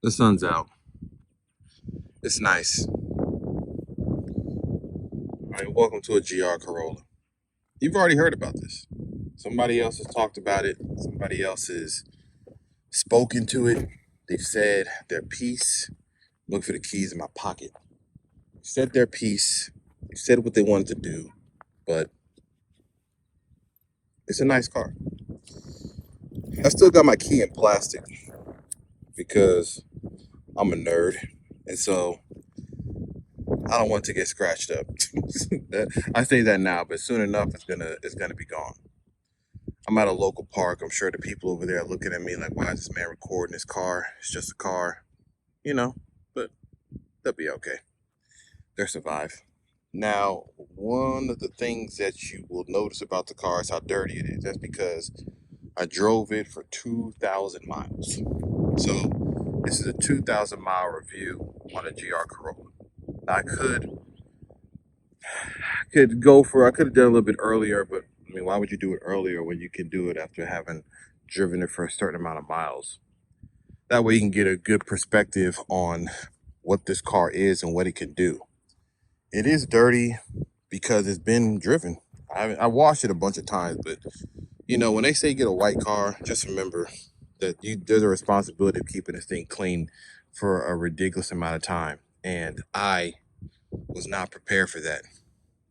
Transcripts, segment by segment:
The sun's out. It's nice. All right, welcome to a GR Corolla. You've already heard about this. Somebody else has talked about it. Somebody else has spoken to it. They've said their piece. Look for the keys in my pocket. Said their piece. They said what they wanted to do, but it's a nice car. I still got my key in plastic because I'm a nerd, and so I don't want it to get scratched up. I say that now, but soon enough it's gonna be gone. I'm at a local park. I'm sure the people over there are looking at me like, why is this man recording his car? It's just a car, but they'll be okay. They'll survive. Now, one of the things that you will notice about the car is how dirty it is. That's because I drove it for 2,000 miles. So this is a 2,000-mile review on a GR Corolla. I could have done a little bit earlier, but I mean, why would you do it earlier when you can do it after having driven it for a certain amount of miles? That way you can get a good perspective on what this car is and what it can do. It is dirty because it's been driven. I washed it a bunch of times, but when they say get a white car, just remember that there's a responsibility of keeping this thing clean for a ridiculous amount of time. And I was not prepared for that.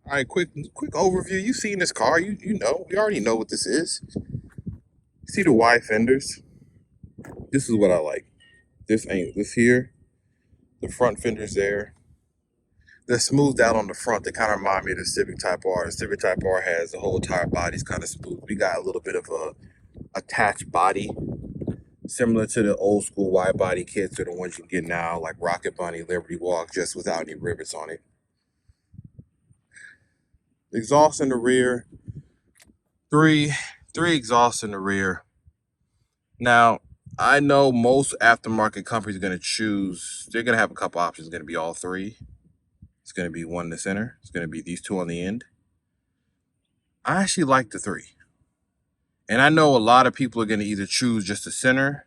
All right, quick overview. You've seen this car. We already know what this is. See the wide fenders? This is what I like. This here. The front fenders there. They're smoothed out on the front. They kind of remind me of the Civic Type R. The Civic Type R has the whole entire body's kind of smooth. We got a little bit of a attached body, similar to the old school wide body kits or the ones you get now, like Rocket Bunny, Liberty Walk, just without any rivets on it. Exhaust in the rear. Three exhausts in the rear. Now, I know most aftermarket companies are going to they're going to have a couple options. It's going to be all three. It's going to be one in the center. It's going to be these two on the end. I actually like the three. And I know a lot of people are going to either choose just the center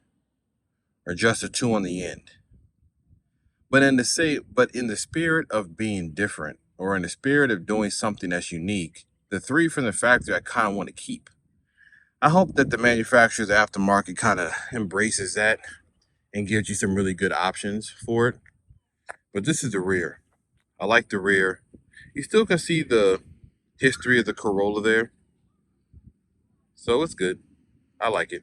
or just the two on the end. But in the spirit of being different, or in the spirit of doing something that's unique, the three from the factory I kind of want to keep. I hope that the manufacturer's aftermarket kind of embraces that and gives you some really good options for it. But this is the rear. I like the rear. You still can see the history of the Corolla there. So it's good. I like it.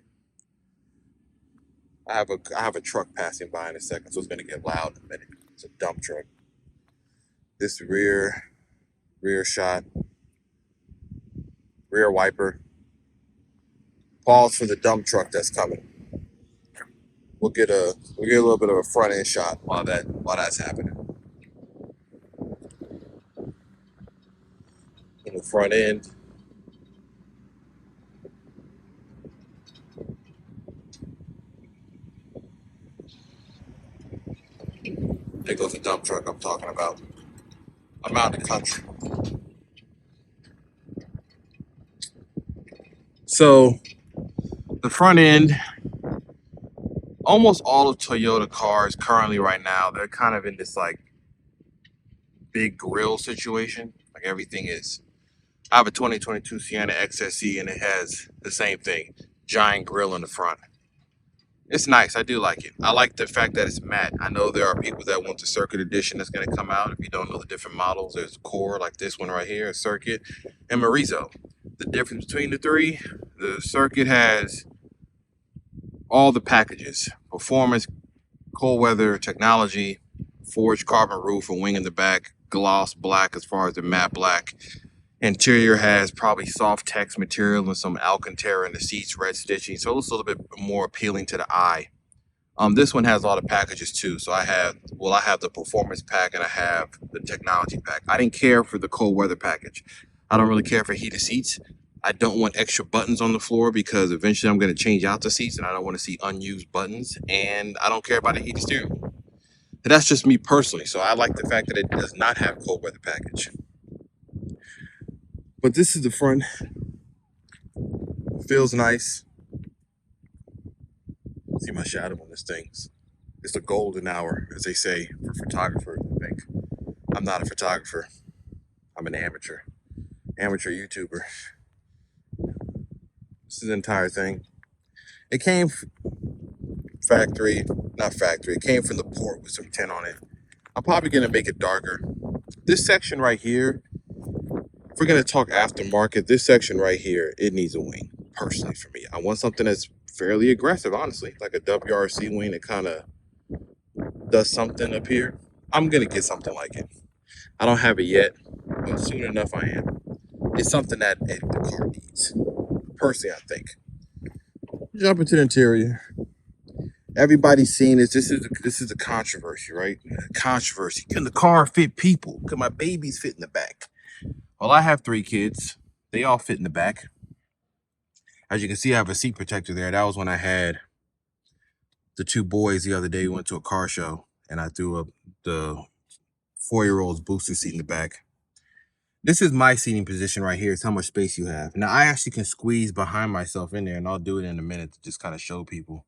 I have a truck passing by in a second, so it's gonna get loud in a minute. It's a dump truck. This rear shot, rear wiper. Pause for the dump truck that's coming. We'll get a little bit of a front end shot while that's happening. In the front end. There goes the dump truck I'm talking about. I'm out in the country. So the front end, almost all of Toyota cars currently right now, they're kind of in this like big grill situation. Like everything is. I have a 2022 Sienna XSE and it has the same thing, giant grill in the front. It's nice. I do like it. I like the fact that it's matte. I know there are people that want the Circuit Edition that's going to come out. If you don't know the different models, there's Core, like this one right here, Circuit, and Marizo. The difference between the three, the Circuit has all the packages: performance, cold weather, technology, forged carbon roof, a wing in the back, gloss black as far as the matte black. Interior has probably soft text material and some Alcantara in the seats, red stitching, so it's a little bit more appealing to the eye. This one has all the packages too. So I have the performance pack and I have the technology pack. I didn't care for the cold weather package. I don't really care for heated seats. I don't want extra buttons on the floor because eventually I'm going to change out the seats and I don't want to see unused buttons. And I don't care about a heated steering wheel. And that's just me personally. So I like the fact that it does not have cold weather package. But this is the front. Feels nice. See my shadow on this thing. It's the golden hour, as they say, for photographers, I think. I'm not a photographer. I'm an amateur YouTuber. This is the entire thing. It came factory, not factory. It came from the port with some tint on it. I'm probably gonna make it darker. This section right here, if we're gonna talk aftermarket, this section right here, it needs a wing. Personally, for me, I want something that's fairly aggressive, honestly, like a WRC wing that kind of does something up here. I'm gonna get something like it. I don't have it yet, but soon enough I am. It's something that the car needs. Personally, I think. Jump into the interior. Everybody's seen this. This is a controversy, right? Controversy. Can the car fit people? Can my babies fit in the back? Well, I have 3 kids. They all fit in the back. As you can see, I have a seat protector there. That was when I had the 2 boys the other day. We went to a car show, and I threw up the 4-year-old's booster seat in the back. This is my seating position right here. It's how much space you have. Now, I actually can squeeze behind myself in there, and I'll do it in a minute to just kind of show people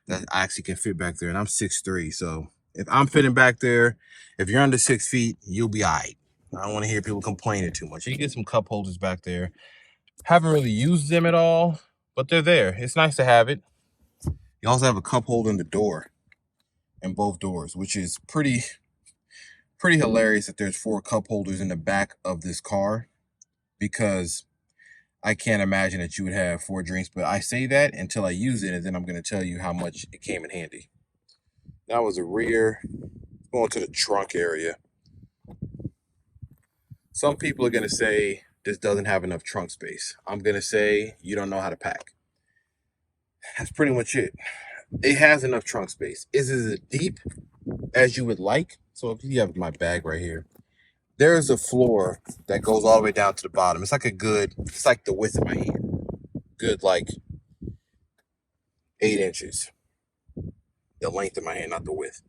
that I actually can fit back there. And I'm 6'3", so if I'm fitting back there, if you're under 6 feet, you'll be all right. I don't want to hear people complaining too much. You get some cup holders back there. Haven't really used them at all, but they're there. It's nice to have it. You also have a cup holder in the door, in both doors, which is pretty hilarious that there's 4 cup holders in the back of this car, because I can't imagine that you would have 4 drinks, but I say that until I use it, and then I'm going to tell you how much it came in handy. That was a rear. Going to the trunk area. Some people are going to say this doesn't have enough trunk space. I'm going to say you don't know how to pack. That's pretty much it. It has enough trunk space. Is it as deep as you would like? So if you have my bag right here, there is a floor that goes all the way down to the bottom. It's like it's like the width of my hand. Good, like 8 inches. The length of my hand, not the width.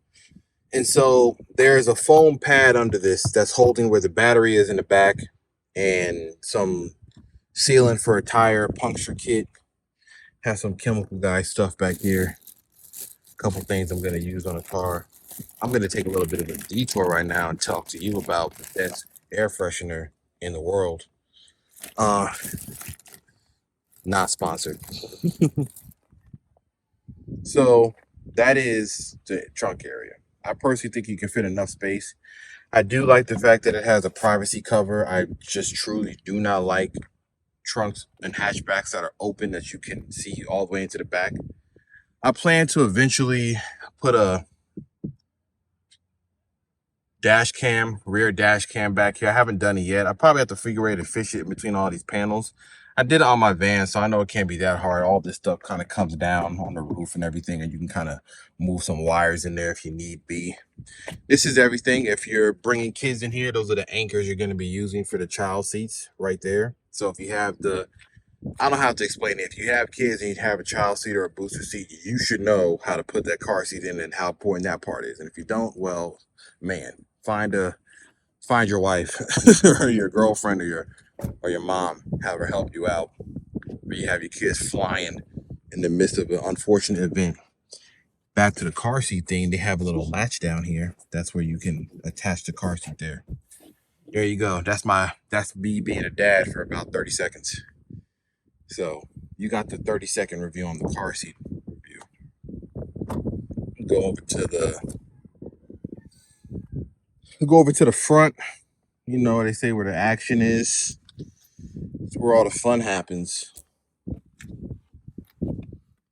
And so there's a foam pad under this that's holding where the battery is in the back, and some sealant for a tire, puncture kit. Have some chemical guy stuff back here. A couple things I'm going to use on a car. I'm going to take a little bit of a detour right now and talk to you about the best air freshener in the world. Not sponsored. So that is the trunk area. I personally think you can fit enough space. I do like the fact that it has a privacy cover. I just truly do not like trunks and hatchbacks that are open, that you can see all the way into the back. I plan to eventually put a rear dash cam back here. I haven't done it yet. I probably have to figure out to fish it in between all these panels. I did it on my van, so I know it can't be that hard. All this stuff kind of comes down on the roof and everything, and you can kind of move some wires in there if you need be. This is everything. If you're bringing kids in here, those are the anchors you're going to be using for the child seats right there. So if you have I don't have to explain it. If you have kids and you have a child seat or a booster seat, you should know how to put that car seat in and how important that part is. And if you don't, well, man, find your wife or your girlfriend or your mom, have her help you out. Or you have your kids flying in the midst of an unfortunate event. Back to the car seat thing, they have a little latch down here. That's where you can attach the car seat there. There you go. That's me being a dad for about 30 seconds. So you got the 30-second review on the car seat review. Go over to the front. You know, they say where the action is. It's where all the fun happens.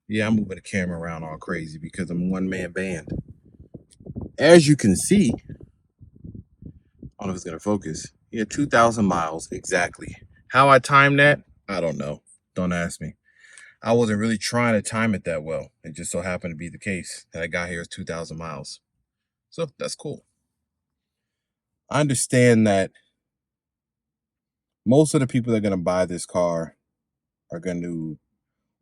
Yeah, I'm moving the camera around all crazy because I'm a one-man band. As you can see, I don't know if it's going to focus. Yeah, 2,000 miles exactly. How I timed that, I don't know. Don't ask me. I wasn't really trying to time it that well. It just so happened to be the case that I got here is 2,000 miles. So that's cool. I understand that most of the people that are going to buy this car are going to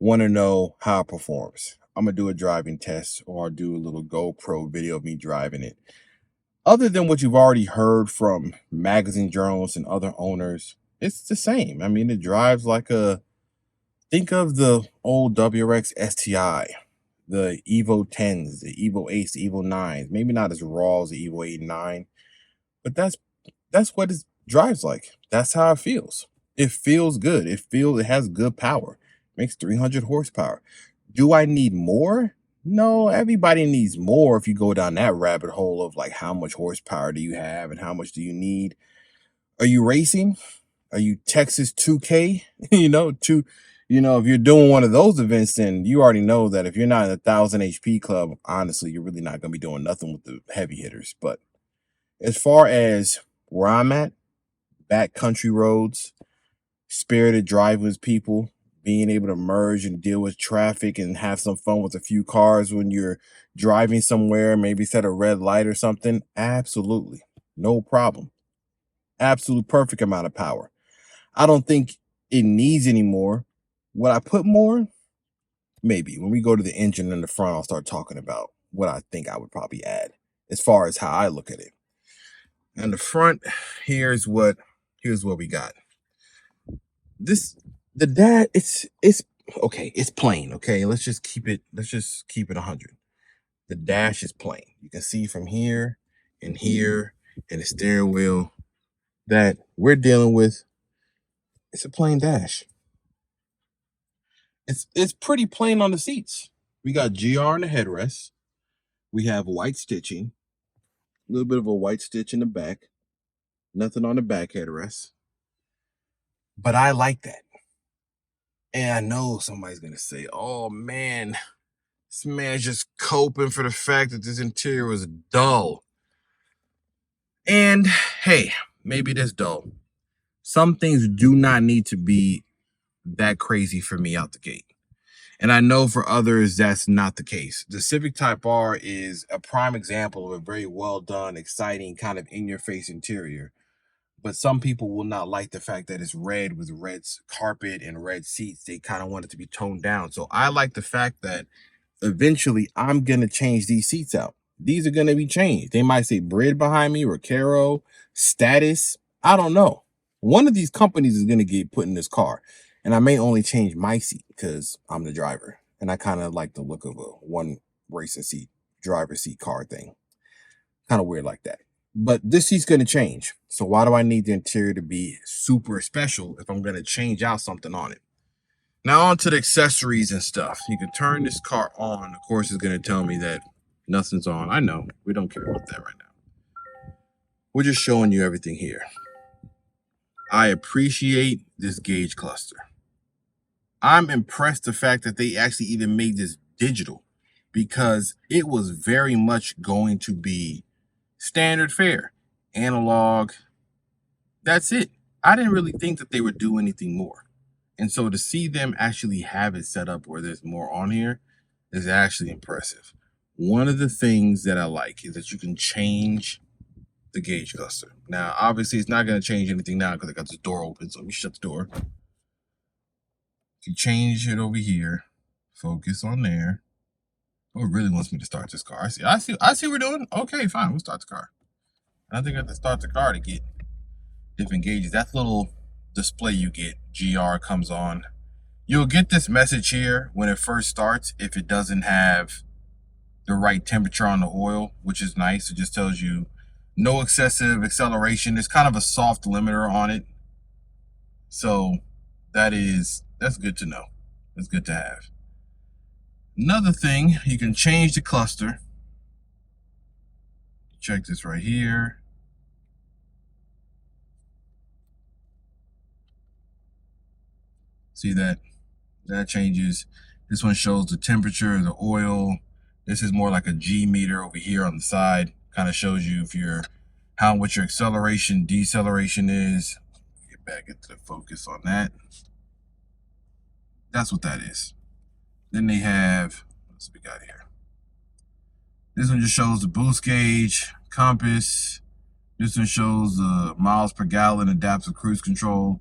want to know how it performs. I'm going to do a driving test, or I'll do a little GoPro video of me driving it. Other than what you've already heard from magazine journalists and other owners, it's the same. I mean, it drives like think of the old WRX STi. the Evo 10s, the Evo 8s, the Evo 9s. Maybe not as raw as the Evo 8 and 9, but that's what it drives like. That's how it feels. It feels good. It has good power. Makes 300 horsepower. Do I need more? No, everybody needs more if you go down that rabbit hole of like how much horsepower do you have and how much do you need? Are you racing? Are you Texas 2K? If you're doing one of those events, then you already know that if you're not in a 1,000 HP club, honestly, you're really not going to be doing nothing with the heavy hitters. But as far as where I'm at, backcountry roads, spirited drive with people, being able to merge and deal with traffic and have some fun with a few cars when you're driving somewhere, maybe set a red light or something, absolutely. No problem. Absolute perfect amount of power. I don't think it needs any more. Would I put more? Maybe. When we go to the engine in the front, I'll start talking about what I think I would probably add as far as how I look at it. And the front, here's what we got. The dad, it's okay, it's plain, okay? Let's just keep it 100. The dash is plain. You can see from here and here and the steering wheel that we're dealing with. It's a plain dash. It's pretty plain on the seats. We got GR in the headrest. We have white stitching, a little bit of a white stitch in the back. Nothing on the back headrest. But I like that. And I know somebody's gonna say, "Oh man, this man's just coping for the fact that this interior was dull." And hey, maybe it is dull. Some things do not need to be that crazy for me out the gate. And I know for others, that's not the case. The Civic Type R is a prime example of a very well done, exciting, kind of in-your-face interior. But some people will not like the fact that it's red with red carpet and red seats. They kind of want it to be toned down. So I like the fact that eventually I'm going to change these seats out. These are going to be changed. They might say Brid behind me, Recaro, Status. I don't know. One of these companies is going to get put in this car. And I may only change my seat because I'm the driver. And I kind of like the look of a one racing seat, driver seat car thing. Kind of weird like that. But this seat's going to change. So why do I need the interior to be super special if I'm going to change out something on it? Now on to the accessories and stuff. You can turn this car on. Of course, it's going to tell me that nothing's on. I know. We don't care about that right now. We're just showing you everything here. I appreciate this gauge cluster. I'm impressed the fact that they actually even made this digital because it was very much going to be standard fare, analog. That's it. I didn't really think that they would do anything more. And so to see them actually have it set up where there's more on here is actually impressive. One of the things that I like is that you can change the gauge cluster. Now, obviously, it's not going to change anything now because I got this door open. So let me shut the door. You change it over here. Focus on there. Oh, it really wants me to start this car. I see what we're doing. Okay, fine. We'll start the car. I think I have to start the car to get different gauges. That little display you get, GR comes on. You'll get this message here when it first starts if it doesn't have the right temperature on the oil, which is nice. It just tells you no excessive acceleration. There's kind of a soft limiter on it. So that's good to know. That's good to have. Another thing, you can change the cluster. Check this right here. See that? That changes. This one shows the temperature, the oil. This is more like a G meter over here on the side. Kind of shows you what your acceleration, deceleration is. Get back into the focus on that. That's what that is. Then they have, what's we got here? This one just shows the boost gauge, compass. This one shows the miles per gallon, adaptive cruise control.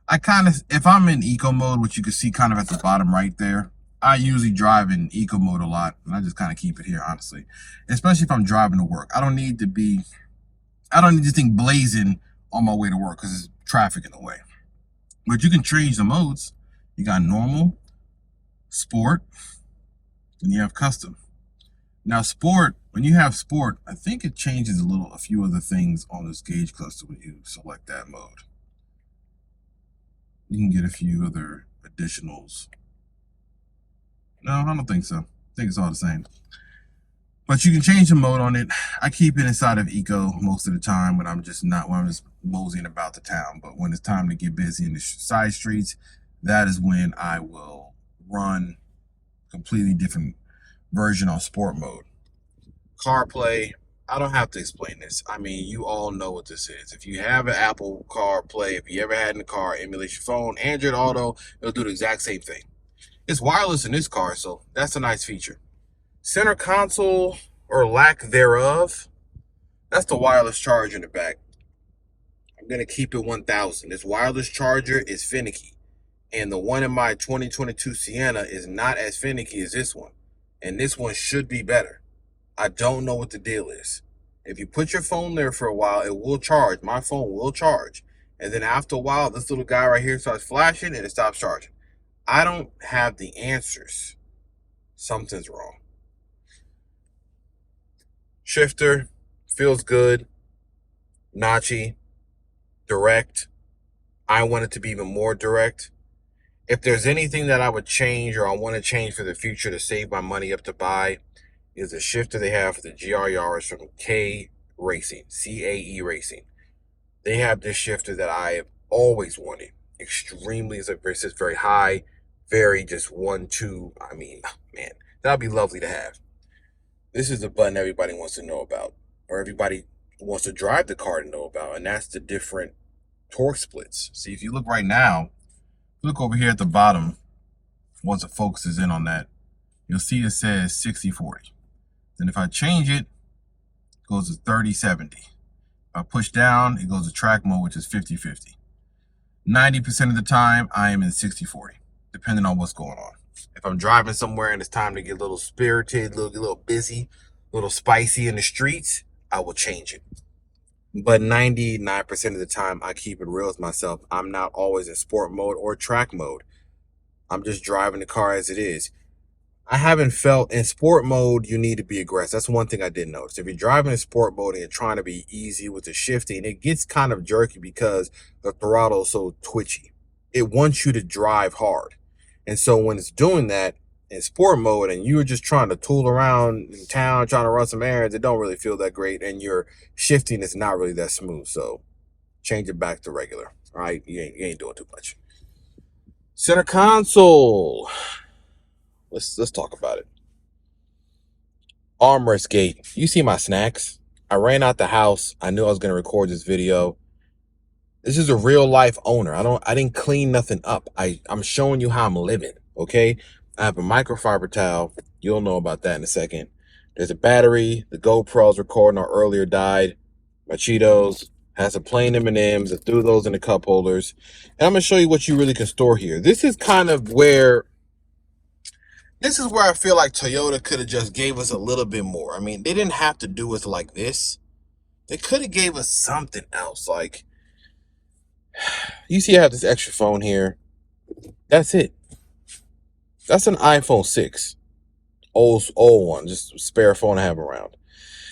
If I'm in eco mode, which you can see kind of at the bottom right there, I usually drive in eco mode a lot, and I just kind of keep it here, honestly. Especially if I'm driving to work. I don't need this thing blazing on my way to work because there's traffic in the way. But you can change the modes. You got normal, sport, and you have custom. Now sport, when you have sport, I think it changes a few other things on this gauge cluster when you select that mode. You can get a few other additionals. No, I don't think so. I think it's all the same. But you can change the mode on it. I keep it inside of eco most of the time when I'm just moseying about the town. But when it's time to get busy in the side streets, that is when I will run completely different version on sport mode. CarPlay, I don't have to explain this. I mean, you all know what this is. If you have an Apple CarPlay, if you ever had in the car, emulate your phone, Android Auto, it'll do the exact same thing. It's wireless in this car, so that's a nice feature. Center console, or lack thereof, that's the wireless charger in the back. I'm going to keep it 1000. This wireless charger is finicky. And the one in my 2022 Sienna is not as finicky as this one. And this one should be better. I don't know what the deal is. If you put your phone there for a while, it will charge. My phone will charge. And then after a while, this little guy right here starts flashing and it stops charging. I don't have the answers. Something's wrong. Shifter feels good, notchy, direct. I want it to be even more direct. If there's anything that I would change or I want to change for the future to save my money up to buy, is the shifter they have for the GR Yaris from K Racing, CAE Racing. They have this shifter that I have always wanted. Extremely, it's just very high, very just 1, 2. I mean, man, that'd be lovely to have. This is the button everybody wants to know about, or everybody wants to drive the car to know about, and that's the different torque splits. See, if you look right now, look over here at the bottom, once it focuses in on that, you'll see it says 60/40. Then if I change it, it goes to 30/70. If I push down, it goes to track mode, which is 50/50. 90% of the time, I am in 60/40, depending on what's going on. If I'm driving somewhere and it's time to get a little spirited, a little busy, a little spicy in the streets, I will change it. But 99% of the time, I keep it real with myself. I'm not always in sport mode or track mode. I'm just driving the car as it is. I haven't felt in sport mode, you need to be aggressive. That's one thing I did notice. If you're driving in sport mode and you're trying to be easy with the shifting, it gets kind of jerky because the throttle is so twitchy. It wants you to drive hard. And so when it's doing that in sport mode and you're just trying to tool around in town, trying to run some errands, it don't really feel that great. And your shifting is not really that smooth. So change it back to regular. All right, you ain't doing too much. Center console. Let's talk about it. Armrest gate. You see my snacks? I ran out the house. I knew I was going to record this video. This is a real life owner. I didn't clean nothing up. I'm showing you how I'm living, okay? I have a microfiber towel. You'll know about that in a second. There's a battery. The GoPro's recording or earlier died. My Cheetos. Has some plain M&Ms. I threw those in the cup holders. And I'm going to show you what you really can store here. This is where I feel like Toyota could have just gave us a little bit more. I mean, they didn't have to do us like this. They could have gave us something else. Like, you see I have this extra phone here. That's it. That's an iPhone 6. Old one. Just a spare phone I have around.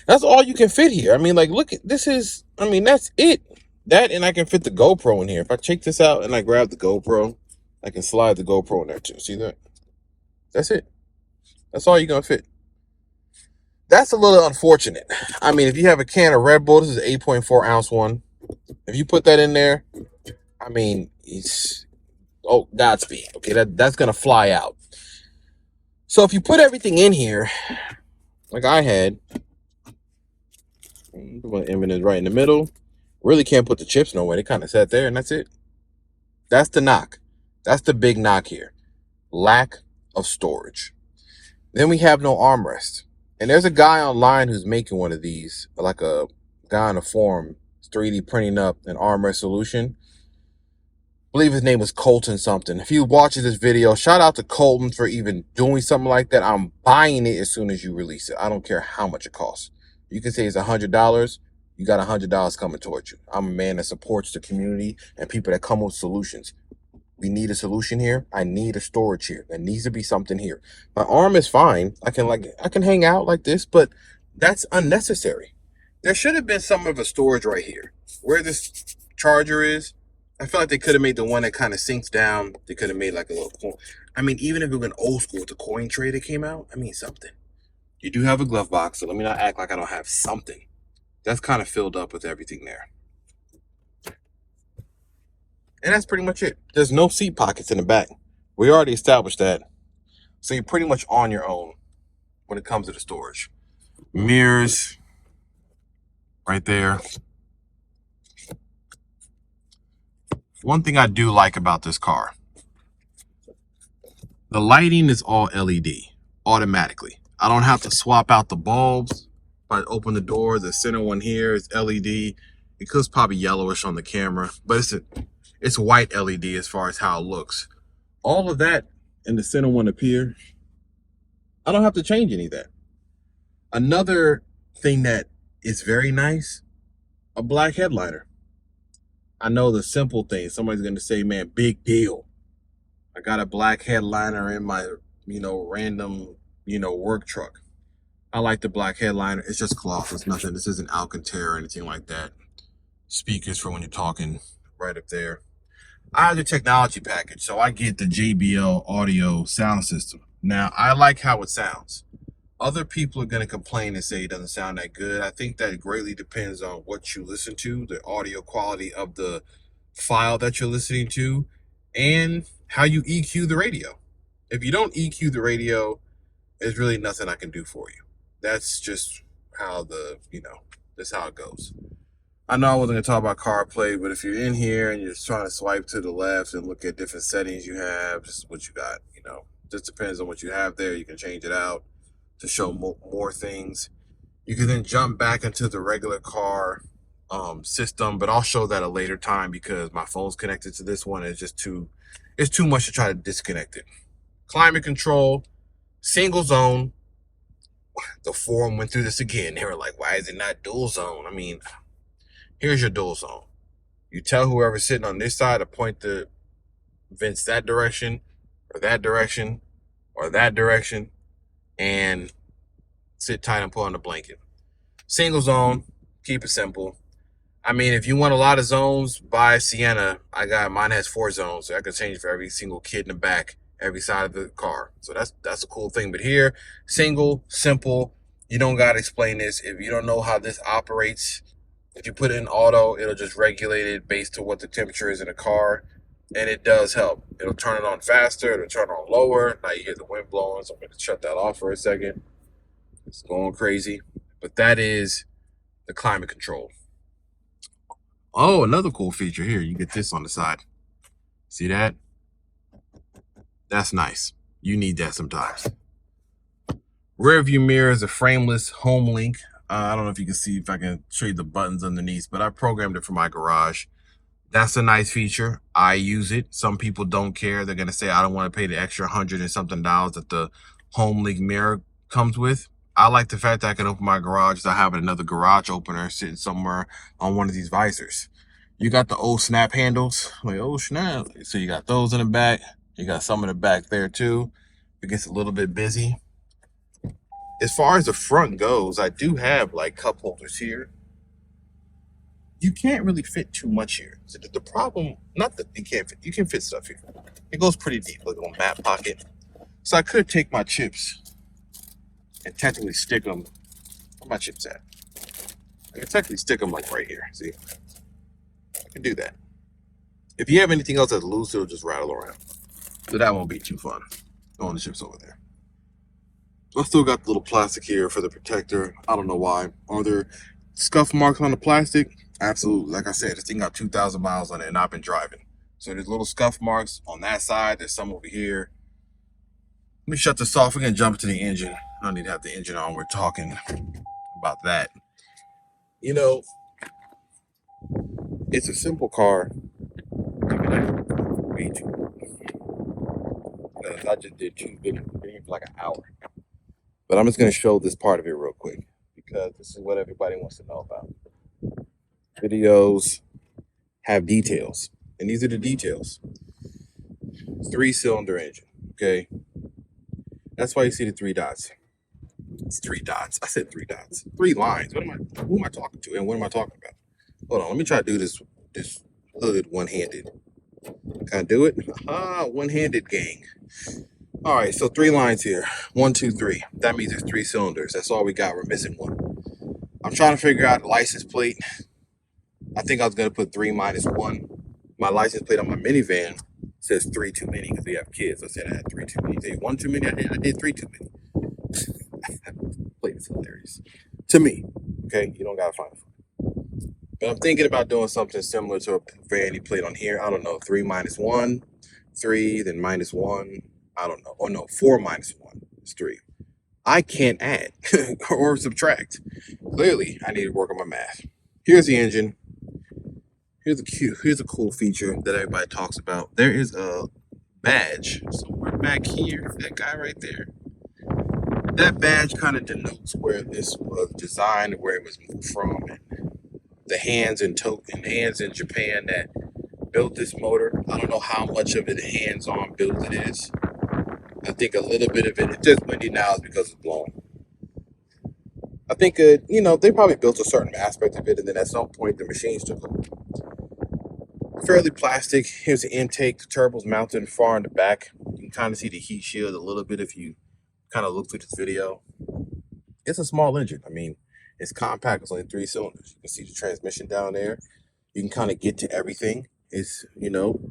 That's all you can fit here. I mean, like, look, that's it. That, and I can fit the GoPro in here. If I check this out and I grab the GoPro, I can slide the GoPro in there too. See that? That's it. That's all you're going to fit. That's a little unfortunate. I mean, if you have a can of Red Bull, this is an 8.4 ounce one. If you put that in there, I mean, Godspeed. Okay, that's going to fly out. So if you put everything in here, like I had, the M&M's right in the middle, really can't put the chips nowhere. They kind of sat there and that's it. That's the knock. That's the big knock here. Lack of storage. Then we have no armrest. And there's a guy online who's making one of these, like a guy on a forum, 3D printing up an armrest solution. I believe his name was Colton something. If he watches this video, shout out to Colton for even doing something like that. I'm buying it as soon as you release it. I don't care how much it costs. You can say it's $100. You got $100 coming towards you. I'm a man that supports the community and people that come with solutions. We need a solution here. I need a storage here. There needs to be something here. My arm is fine. I can hang out like this, but that's unnecessary. There should have been some of a storage right here. Where this charger is, I feel like they could have made the one that kind of sinks down. They could have made like a little coin. I mean, even if it went old school with the coin tray that came out, I mean something. You do have a glove box, so let me not act like I don't have something. That's kind of filled up with everything there. And that's pretty much it. There's no seat pockets in the back. We already established that. So you're pretty much on your own when it comes to the storage. Mirrors right there. One thing I do like about this car, the lighting is all LED automatically. I don't have to swap out the bulbs. If I open the door, the center one here is LED. It looks probably yellowish on the camera, but it's white LED as far as how it looks. All of that in the center one up here, I don't have to change any of that. Another thing that is very nice, a black headliner. I know the simple thing. Somebody's going to say, man, big deal. I got a black headliner in my, random, work truck. I like the black headliner. It's just cloth. It's nothing. This isn't Alcantara or anything like that. Speakers for when you're talking right up there. I have the technology package, so I get the JBL audio sound system. Now, I like how it sounds. Other people are going to complain and say it doesn't sound that good. I think that greatly depends on what you listen to, the audio quality of the file that you're listening to, and how you EQ the radio. If you don't EQ the radio, there's really nothing I can do for you. That's just how that's how it goes. I know I wasn't going to talk about CarPlay, but if you're in here and you're just trying to swipe to the left and look at different settings you have, this is what you got, Just depends on what you have there. You can change it out to show more things. You can then jump back into the regular car system, but I'll show that at a later time because my phone's connected to this one. It's too much to try to disconnect it. Climate control, single zone. The forum went through this again. They were like, why is it not dual zone? I mean, here's your dual zone. You tell whoever's sitting on this side to point the vents that direction or that direction or that direction and sit tight and pull on the blanket. Single zone, keep it simple. I mean, if you want a lot of zones, buy Sienna. Mine has 4 zones, so I can change for every single kid in the back, every side of the car. So that's a cool thing. But here, single, simple. You don't gotta explain this. If you don't know how this operates, if you put it in auto, it'll just regulate it based on what the temperature is in the car. And it does help. It'll turn it on faster, it'll turn it on lower. Now you hear the wind blowing, so I'm gonna shut that off for a second. It's going crazy. But that is the climate control. Oh, another cool feature here. You get this on the side. See that? That's nice. You need that sometimes. Rear view mirror is a frameless home link. I don't know if you can see if I can show you the buttons underneath, but I programmed it for my garage. That's a nice feature. I use it. Some people don't care. They're going to say, I don't want to pay the extra $100 and something that the home link mirror comes with. I like the fact that I can open my garage without having another garage opener sitting somewhere on one of these visors. You got the old snap handles. Like, oh, snap. So you got those in the back. You got some in the back there too. It gets a little bit busy. As far as the front goes, I do have like cup holders here. You can't really fit too much here. So the problem, not that you can't fit, you can fit stuff here. It goes pretty deep, like a little mat pocket. So I could take my chips and technically stick them. Where my chips at? I can technically stick them like right here. See? I can do that. If you have anything else that's loose, it'll just rattle around. So that won't be too fun. Throwing the chips over there. I still got the little plastic here for the protector. I don't know why. Are there scuff marks on the plastic? Absolutely. Like I said, this thing got 2,000 miles on it and I've been driving. So there's little scuff marks on that side. There's some over here. Let me shut this off. We're going to jump into the engine. I don't need to have the engine on. We're talking about that. It's a simple car. I just did 2 videos for like an hour. But I'm just going to show this part of it real quick because this is what everybody wants to know about. Videos have details, and these are the details. 3-cylinder engine, okay? That's why you see the 3 dots. It's 3 dots. I said 3 dots. 3 lines. Who am I talking to? And what am I talking about? Hold on, let me try to do this hood one-handed. Can I do it? Aha, one-handed gang. All right, so 3 lines here. 1, 2, 3. That means there's 3 cylinders. That's all we got. We're missing 1. I'm trying to figure out the license plate. I think I was gonna put 3 minus 1. My license plate on my minivan says 3 too many because we have kids. I said I had 3 too many. Say 1 too many. I did 3 too many. Plate is hilarious to me. Okay, you don't gotta find it. But I'm thinking about doing something similar to a vanity plate on here. I don't know. 3 minus 1, 3, then minus 1. I don't know. Oh no, 4 minus 1 is 3. I can't add or subtract. Clearly, I need to work on my math. Here's the engine. Here's a cool feature that everybody talks about. There is a badge somewhere back here. That guy right there. That badge kind of denotes where this was designed, where it was moved from, and the hands in Japan that built this motor. I don't know how much of it hands-on build it is. I think a little bit of it's just windy now is because it's blowing. I think, they probably built a certain aspect of it, and then at some point the machines took over. Fairly plastic. Here's the intake. The turbo's mounted far in the back. You can kind of see the heat shield a little bit if you kind of look through this video. It's a small engine. I mean, it's compact. It's only 3 cylinders. You can see the transmission down there. You can kind of get to everything. It's,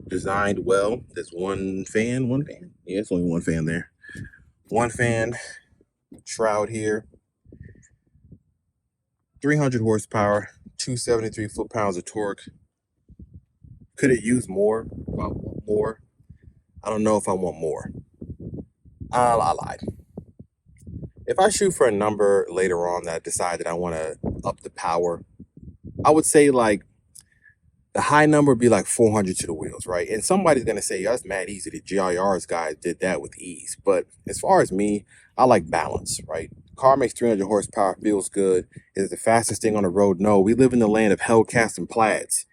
designed well. There's one fan. Yeah, it's only one fan there. One fan. Shroud here. 300 horsepower. 273 foot-pounds of torque. Could it use more? If I want more. I don't know if I want more. I lied. If I shoot for a number later on that I decide that I want to up the power, I would say like the high number would be like 400 to the wheels, right? And somebody's going to say, that's mad easy. The GR's guys did that with ease. But as far as me, I like balance, right? Car makes 300 horsepower, feels good. Is it the fastest thing on the road? No. We live in the land of Hellcats and Plaids.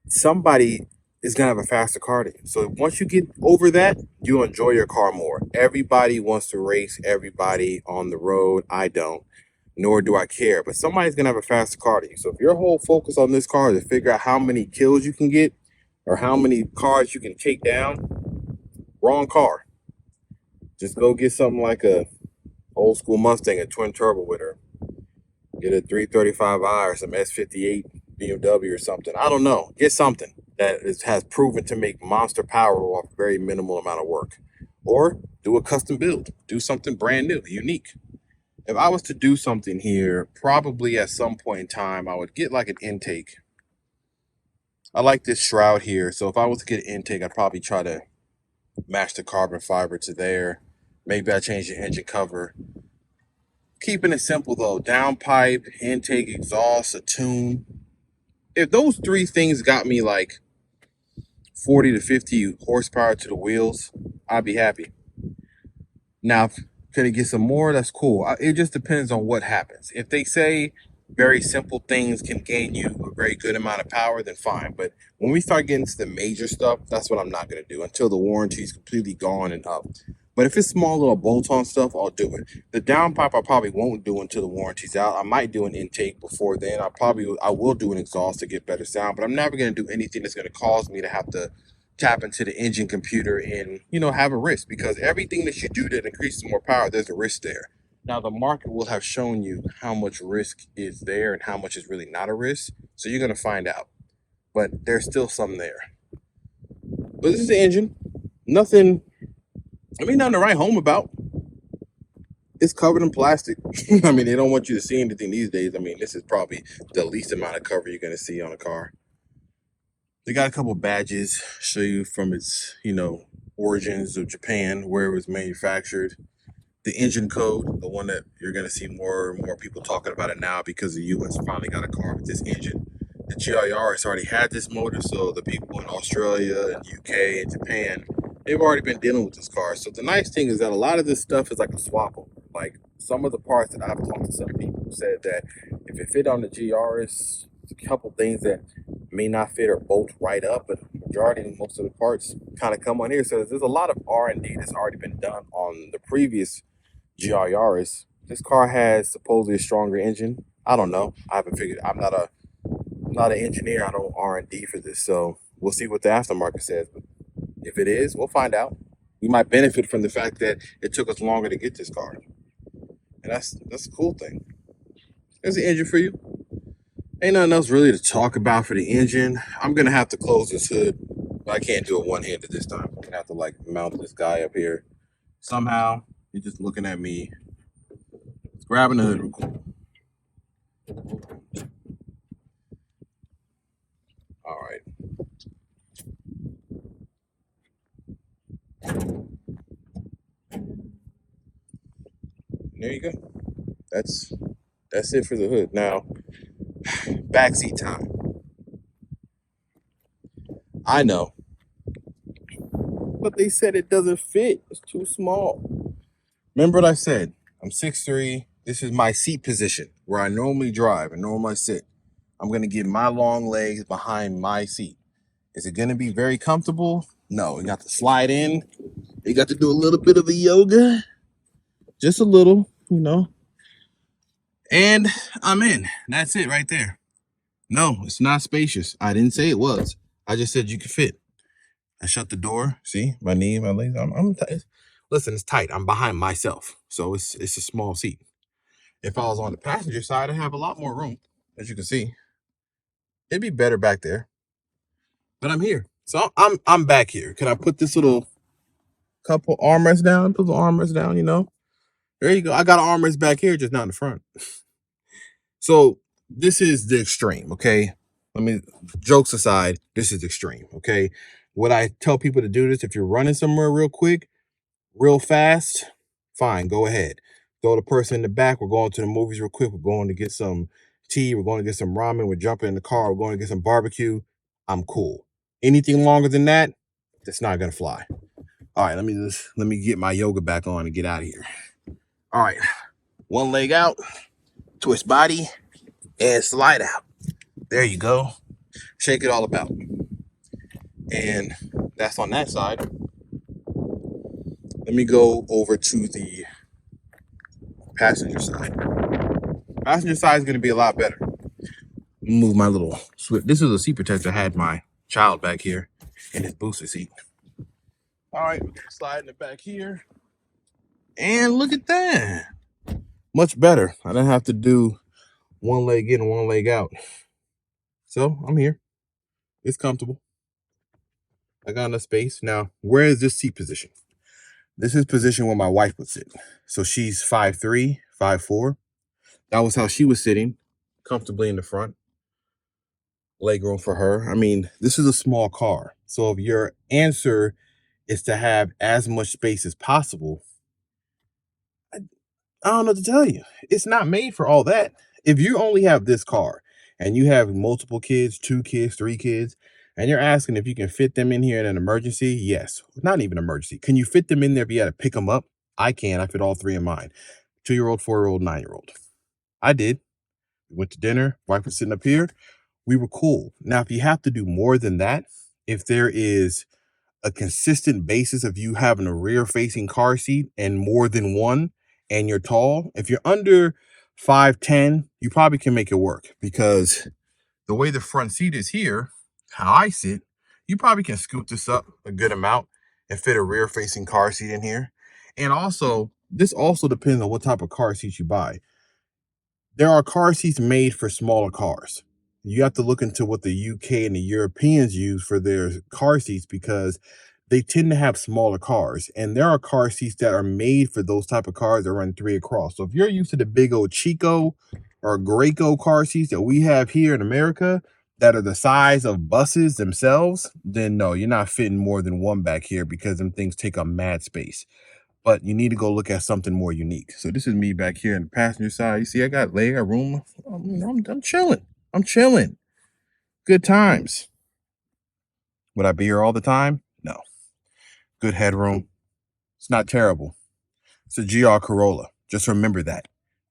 Somebody is going to have a faster car than you. So once you get over that, you'll enjoy your car more. Everybody wants to race everybody on the road. I don't, nor do I care. But somebody's going to have a faster car than you. So if your whole focus on this car is to figure out how many kills you can get or how many cars you can take down, wrong car. Just go get something like a old school Mustang, a twin turbo with her. Get a 335i or some S58 BMW or something. I don't know. Get something that has proven to make monster power off a very minimal amount of work. Or do a custom build. Do something brand new, unique. If I was to do something here, probably at some point in time, I would get like an intake. I like this shroud here. So if I was to get an intake, I'd probably try to match the carbon fiber to there. Maybe I change the engine cover. Keeping it simple though, downpipe, intake, exhaust, a tune. If those 3 things got me like 40 to 50 horsepower to the wheels, I'd be happy. Now, could it get some more? That's cool. It just depends on what happens. If they say very simple things can gain you a very good amount of power, then fine. But when we start getting to the major stuff, that's what I'm not going to do until the warranty is completely gone and up. But if it's small little bolt-on stuff, I'll do it. The downpipe I probably won't do until the warranty's out. I might do an intake before then. I will do an exhaust to get better sound, but I'm never going to do anything that's going to cause me to have to tap into the engine computer and, have a risk, because everything that you do that increases more power, there's a risk there. Now, the market will have shown you how much risk is there and how much is really not a risk. So you're going to find out, but there's still some there. But this is the engine. Nothing to write home about. It's covered in plastic. I mean, they don't want you to see anything these days. I mean, this is probably the least amount of cover you're going to see on a car. They got a couple badges, show you from its, origins of Japan, where it was manufactured. The engine code, the one that you're going to see more and more people talking about it now because the U.S. finally got a car with this engine. The GR has already had this motor, so the people in Australia and UK and Japan, they've already been dealing with this car. So the nice thing is that a lot of this stuff is like a swap over. Like some of the parts that I've talked to some people who said that if it fit on the GR, it's a couple things that may not fit or bolt right up, but majority, most of the parts kind of come on here. So there's a lot of R&D that's already been done on the previous GR Yaris. This car has supposedly a stronger engine. I don't know. I haven't figured. I'm not an engineer. I don't R&D for this, so we'll see what the aftermarket says. But if it is, we'll find out. We might benefit from the fact that it took us longer to get this car, and that's a cool thing. There's the engine for you. Ain't nothing else really to talk about for the engine. I'm gonna have to close this hood, but I can't do it one-handed this time. I'm gonna have to like mount this guy up here somehow. You're just looking at me grabbing the hood real quick. All right. There you go. That's it for the hood. Now, backseat time. I know, but they said it doesn't fit. It's too small. Remember what I said? I'm 6'3". This is my seat position where I normally drive and normally sit. I'm gonna get my long legs behind my seat. Is it gonna be very comfortable? No. You got to slide in. You got to do a little bit of a yoga, just a little, And I'm in. That's it right there. No, it's not spacious. I didn't say it was. I just said you could fit. I shut the door. See my knee, my legs. I'm tight. Listen, it's tight. I'm behind myself, so it's a small seat. If I was on the passenger side, I'd have a lot more room, as you can see. It'd be better back there, but I'm here, so I'm back here. Can I put this little couple armrests down? Put the armrests down. There you go. I got an armrest back here, just not in the front. So this is the extreme, okay? Jokes aside, this is extreme, okay? What I tell people to do this, if you're running somewhere real quick, real fast, fine, go ahead. Throw the person in the back. We're going to the movies real quick. We're going to get some tea. We're going to get some ramen. We're jumping in the car. We're going to get some barbecue. I'm cool. Anything longer than that, that's not gonna fly. All right, let me get my yoga back on and get out of here. All right, one leg out, twist body, and slide out. There you go. Shake it all about. And that's on that side. Let me go over to the passenger side. Passenger side is going to be a lot better. Move my little switch. This is a seat protector. I had my child back here in his booster seat. All right, sliding it back here. And look at that. Much better. I don't have to do one leg in and one leg out. So I'm here. It's comfortable. I got enough space. Now, where is this seat position? This is position where my wife would sit. So she's 5'3", 5'4". That was how she was sitting, comfortably in the front. Leg room for her. I mean, this is a small car. So if your answer is to have as much space as possible, I don't know what to tell you. It's not made for all that. If you only have this car and you have multiple kids, 2 kids, 3 kids, and you're asking if you can fit them in here in an emergency, yes. Not even emergency. Can you fit them in there if you had to pick them up? I can. I fit all 3 in mine. 2-year-old, 4-year-old, 9-year-old. I did. We went to dinner. Wife was sitting up here. We were cool. Now, if you have to do more than that, if there is a consistent basis of you having a rear-facing car seat and more than one, and you're tall, if you're under 5'10", you probably can make it work, because the way the front seat is here, how I sit, you probably can scoot this up a good amount and fit a rear-facing car seat in here. And also, this also depends on what type of car seat you buy. There are car seats made for smaller cars. You have to look into what the UK and the Europeans use for their car seats, because they tend to have smaller cars. And there are car seats that are made for those type of cars that run 3 across. So if you're used to the big old Chico or Graco car seats that we have here in America that are the size of buses themselves, then no, you're not fitting more than one back here, because them things take up mad space. But you need to go look at something more unique. So this is me back here in the passenger side. You see, I got leg, I got room. I'm chilling. I'm chilling. Good times. Would I be here all the time? No. Good headroom. It's not terrible. It's a GR Corolla. Just remember that.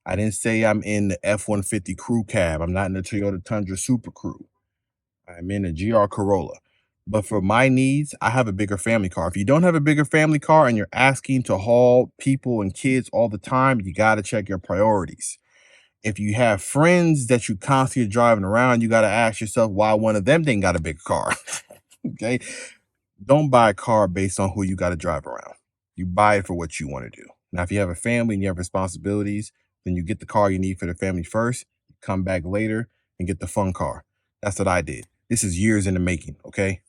I didn't say I'm in the F-150 crew cab. I'm not in the Toyota Tundra Super Crew. I'm in a GR Corolla. But for my needs, I have a bigger family car. If you don't have a bigger family car and you're asking to haul people and kids all the time, you got to check your priorities. If you have friends that you constantly driving around, you got to ask yourself why one of them didn't got a bigger car. Okay. Don't buy a car based on who you got to drive around. You buy it for what you want to do. Now, if you have a family and you have responsibilities, then you get the car you need for the family first, come back later and get the fun car. That's what I did. This is years in the making. Okay.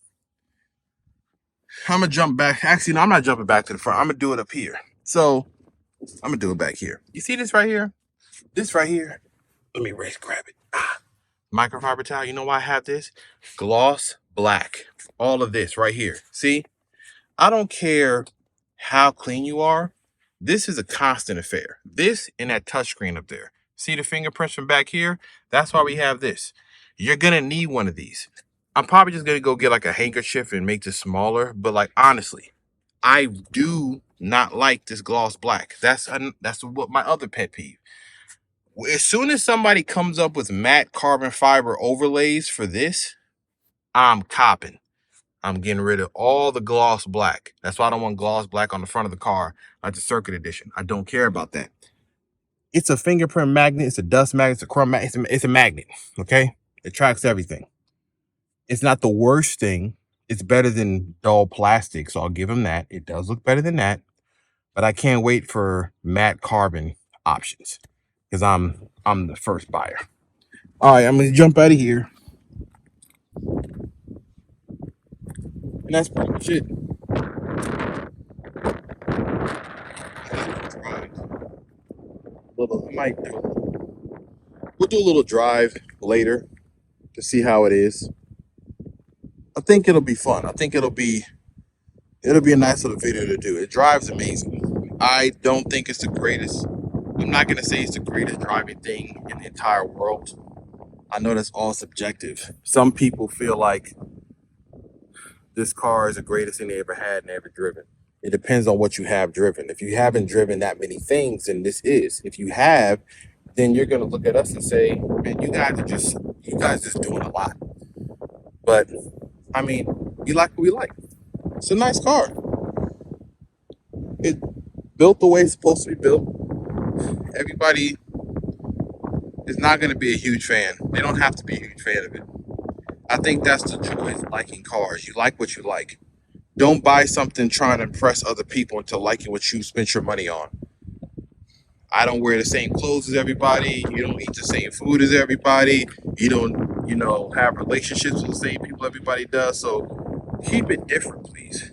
I'm gonna jump back. Actually, no, I'm not jumping back to the front. I'm gonna do it up here. So I'm gonna do it back here. You see this right here? This right here. Let me grab it. Microfiber towel. You know why I have this? Gloss black. All of this right here. See? I don't care how clean you are. This is a constant affair. This and that touchscreen up there. See the fingerprints from back here? That's why we have this. You're gonna need one of these. I'm probably just gonna go get like a handkerchief and make this smaller. But like honestly, I do not like this gloss black. That's what my other pet peeve. As soon as somebody comes up with matte carbon fiber overlays for this, I'm copping. I'm getting rid of all the gloss black. That's why I don't want gloss black on the front of the car, like the Circuit Edition. I don't care about that. It's a fingerprint magnet. It's a dust magnet. It's a chrome magnet. It's a magnet, okay? It tracks everything. It's not the worst thing. It's better than dull plastic, so I'll give them that. It does look better than that, but I can't wait for matte carbon options because I'm the first buyer. All right, I'm gonna jump out of here, and that's pretty much it. We'll do a little drive later to see how it is. I think it'll be fun. I think it'll be a nice little video to do. It drives amazing. I don't think it's the greatest. I'm not gonna say it's the greatest driving thing in the entire world. I know that's all subjective. Some people feel like this car is the greatest thing they ever had and ever driven. It depends on what you have driven. If you haven't driven that many things, then this is. If you have, then you're gonna look at us and say, man, you guys just doing a lot. But I mean, you like what we like. It's a nice car. It built the way it's supposed to be built. Everybody is not gonna be a huge fan. They don't have to be a huge fan of it. I think that's the joy of liking cars. You like what you like. Don't buy something trying to impress other people into liking what you spent your money on. I don't wear the same clothes as everybody. You don't eat the same food as everybody. You don't, have relationships with the same people everybody does. So keep it different, please.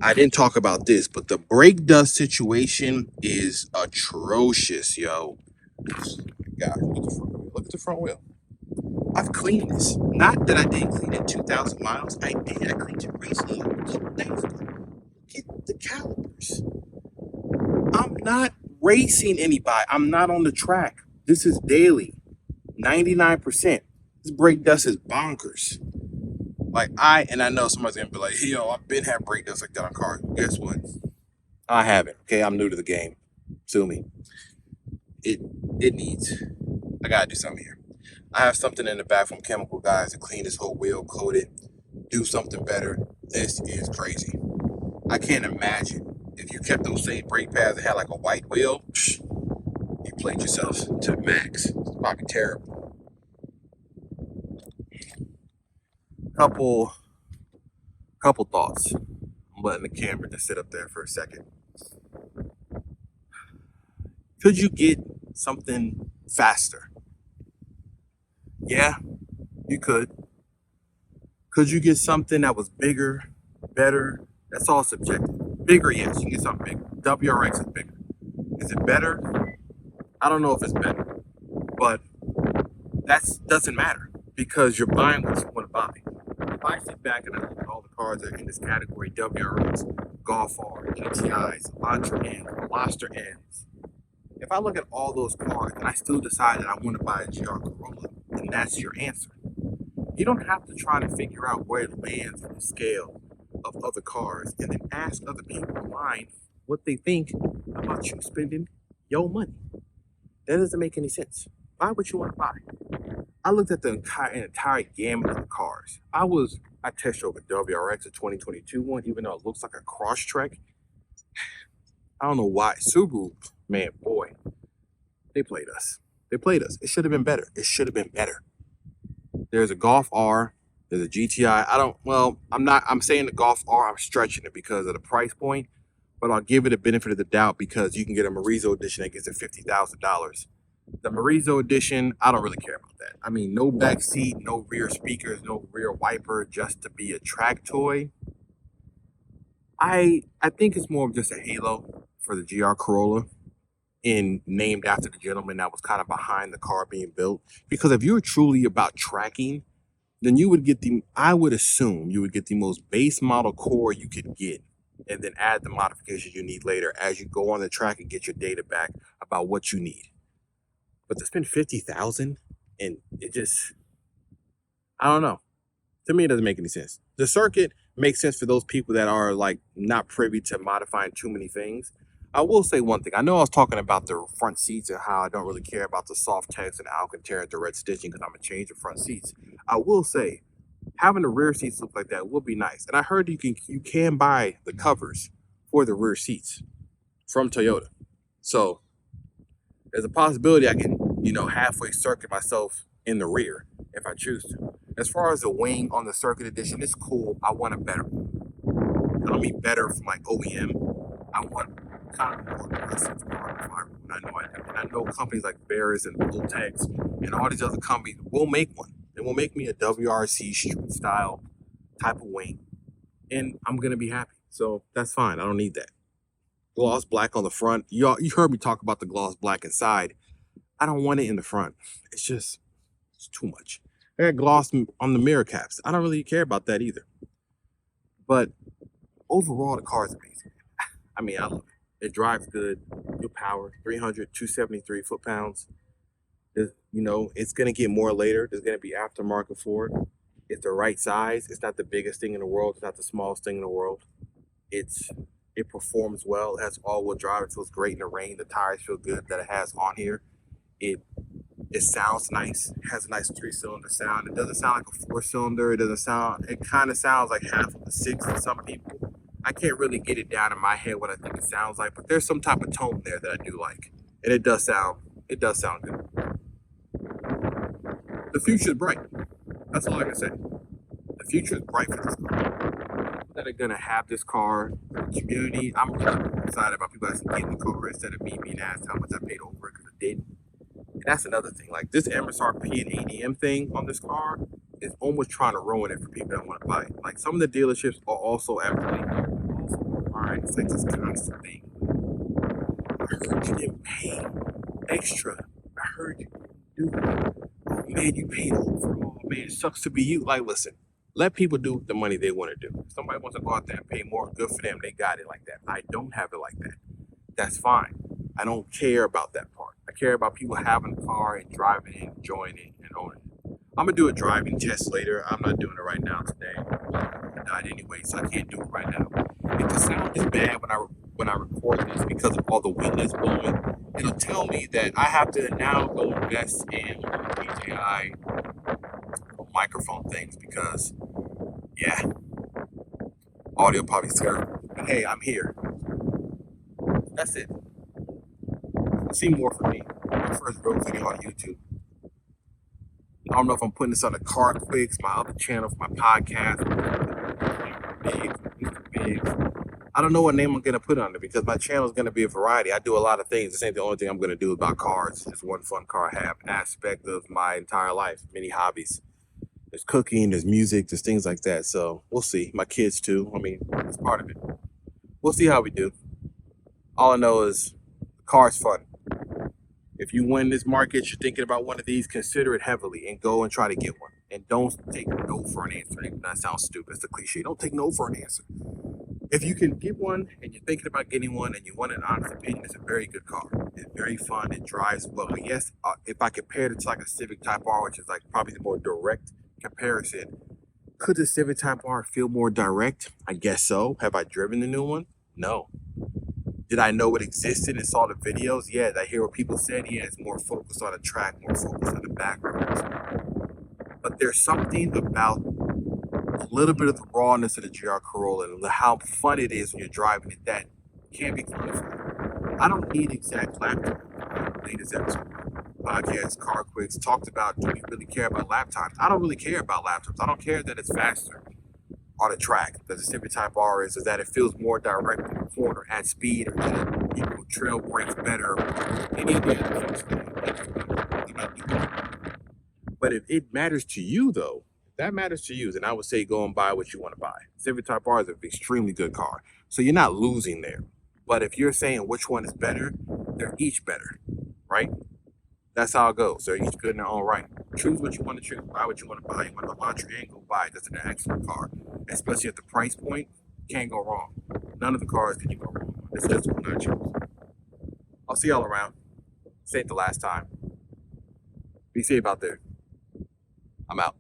I didn't talk about this, but the brake dust situation is atrocious, yo. God, look at the front wheel. I've cleaned this. Not that I didn't clean it 2,000 miles. I did. I cleaned it recently a couple days ago. Look at the calipers. I'm not racing anybody. I'm not on the track. This is daily. 99%. This brake dust is bonkers. I know somebody's gonna be like, hey, yo, I've been had brake dust like that on cars. Guess what? I haven't. Okay, I'm new to the game. Sue me. It needs. I gotta do something here. I have something in the back from Chemical Guys to clean this whole wheel, coat it, do something better. This is crazy. I can't imagine if you kept those same brake pads and had like a white wheel, you played yourself to the max. It's probably terrible. Couple thoughts. I'm letting the camera just sit up there for a second. Could you get something faster? Yeah, you could. Could you get something that was bigger, better? That's all subjective. Bigger, yes, you can get something bigger. WRX is bigger. Is it better? I don't know if it's better, but that doesn't matter because you're buying what you want to buy. If I sit back and I look at all the cars that are in this category, WRX, Golf R, GTIs, Elantra Ns, Veloster Ns, if I look at all those cars and I still decide that I want to buy a GR Corolla, then that's your answer. You don't have to try to figure out where it lands on the scale of other cars and then ask other people online what they think about you spending your money. That doesn't make any sense. Buy what you want to buy. I looked at the entire gamut of the cars. I I test drove a WRX, a 2022 one, even though it looks like a Crosstrek. I don't know why. Subaru, man, boy, they played us. They played us. It should have been better. It should have been better. There's a Golf R. There's a GTI. I'm saying the Golf R, I'm stretching it because of the price point, but I'll give it a benefit of the doubt because you can get a Marizo edition that gets it $50,000. The Marizo edition, I don't really care about that. I mean, no back seat, no rear speakers, no rear wiper, just to be a track toy. I think it's more of just a halo for the GR Corolla, and named after the gentleman that was kind of behind the car being built. Because if you're truly about tracking, then I would assume you would get the most base model core you could get, and then add the modifications you need later as you go on the track and get your data back about what you need. But to spend $50,000 and it just, I don't know. To me, it doesn't make any sense. The circuit makes sense for those people that are like not privy to modifying too many things. I will say one thing. I know I was talking about the front seats and how I don't really care about the soft text and Alcantara and direct stitching because I'm gonna change the front seats. I will say having the rear seats look like that will be nice. And I heard you can buy the covers for the rear seats from Toyota. So there's a possibility I can, halfway circuit myself in the rear if I choose to. As far as the wing on the Circuit Edition, it's cool. I want a better one. I don't mean better from like OEM. I want kind of more aggressive carbon fiber. And I know companies like Barris and Voltex and all these other companies will make one. They will make me a WRC street style type of wing, and I'm gonna be happy. So that's fine. I don't need that. Gloss black on the front. You heard me talk about the gloss black inside. I don't want it in the front. It's too much. I got gloss on the mirror caps. I don't really care about that either. But overall, the car is amazing. I mean, I love it. It drives good, good power, 273 foot-pounds. It's going to get more later. There's going to be aftermarket for it. It's the right size. It's not the biggest thing in the world. It's not the smallest thing in the world. It performs well. It has all-wheel drive. It feels great in the rain. The tires feel good that it has on here. It sounds nice. It has a nice 3-cylinder sound. It doesn't sound like a 4-cylinder. It kind of sounds like half of a 6 to some people. I can't really get it down in my head what I think it sounds like, but there's some type of tone there that I do like. And it does sound good. The future is bright. That's all I can say. The future is bright for this car. That are gonna have this car, the community. I'm really excited about people that get the car instead of me being asked how much I paid over it because I didn't. And that's another thing. Like this MSRP and ADM thing on this car is almost trying to ruin it for people that want to buy it. Like some of the dealerships are also actually alright. It's like this constant thing. I heard you didn't pay extra. I heard you didn't do it. Oh man, you paid over. Oh man, it sucks to be you. Like, listen, let people do the money they want to do. If somebody wants to go out there and pay more, good for them. They got it like that. I don't have it like that. That's fine. I don't care about that part. I care about people having a car and driving it, enjoying it, and owning it. I'm gonna do a driving test later. I'm not doing it right now today. I died anyway, so I can't do it right now. If the sound is bad when I record this because of all the wind that's blowing, it'll tell me that I have to now go invest in DJI microphone things because, yeah, audio probably terrible. But hey, I'm here. That's it. See more from me. My first real video on YouTube. I don't know if I'm putting this on the CarQuicks, my other channel for my podcast. I don't know what name I'm going to put on it because my channel is going to be a variety. I do a lot of things. This ain't the only thing I'm going to do about cars. It's one fun car I have aspect of my entire life. Many hobbies. There's cooking, there's music, there's things like that. So we'll see. My kids too. I mean, it's part of it. We'll see how we do. All I know is the car's fun. If you win this market, you're thinking about one of these, consider it heavily and go and try to get one. And don't take no for an answer. That sounds stupid. It's a cliche. Don't take no for an answer. If you can get one and you're thinking about getting one and you want an honest opinion, it's a very good car. It's very fun. It drives well. Yes, if I compare it to like a Civic Type R, which is like probably the more direct comparison, could the Civic Type R feel more direct? I guess so. Have I driven the new one? No. Did I know it existed and saw the videos? Yeah. Did I hear what people said? Yeah, it's more focused on the track, more focused on the background. But there's something about a little bit of the rawness of the GR Corolla and how fun it is when you're driving it that can't be quantified. I don't need exact lap time. Latest episode podcast, CarQuicks, talked about, do we really care about lap times? I don't really care about lap times. I don't care that it's faster on a track, that the Semi Type R is that it feels more direct in the corner at speed, or that it trail brakes better. Any of the other things. But if it matters to you, though, if that matters to you, then I would say go and buy what you want to buy. Semi Type R is an extremely good car, so you're not losing there. But if you're saying which one is better, they're each better, right? That's how it goes. They're each good in their own right. Choose what you want to choose. Buy what you want to buy. You want to buy Montreal, go buy it. That's an excellent car. Especially at the price point, can't go wrong. None of the cars can you go wrong. It's just one I choose. I'll see y'all around. This ain't the last time. Be safe out there. I'm out.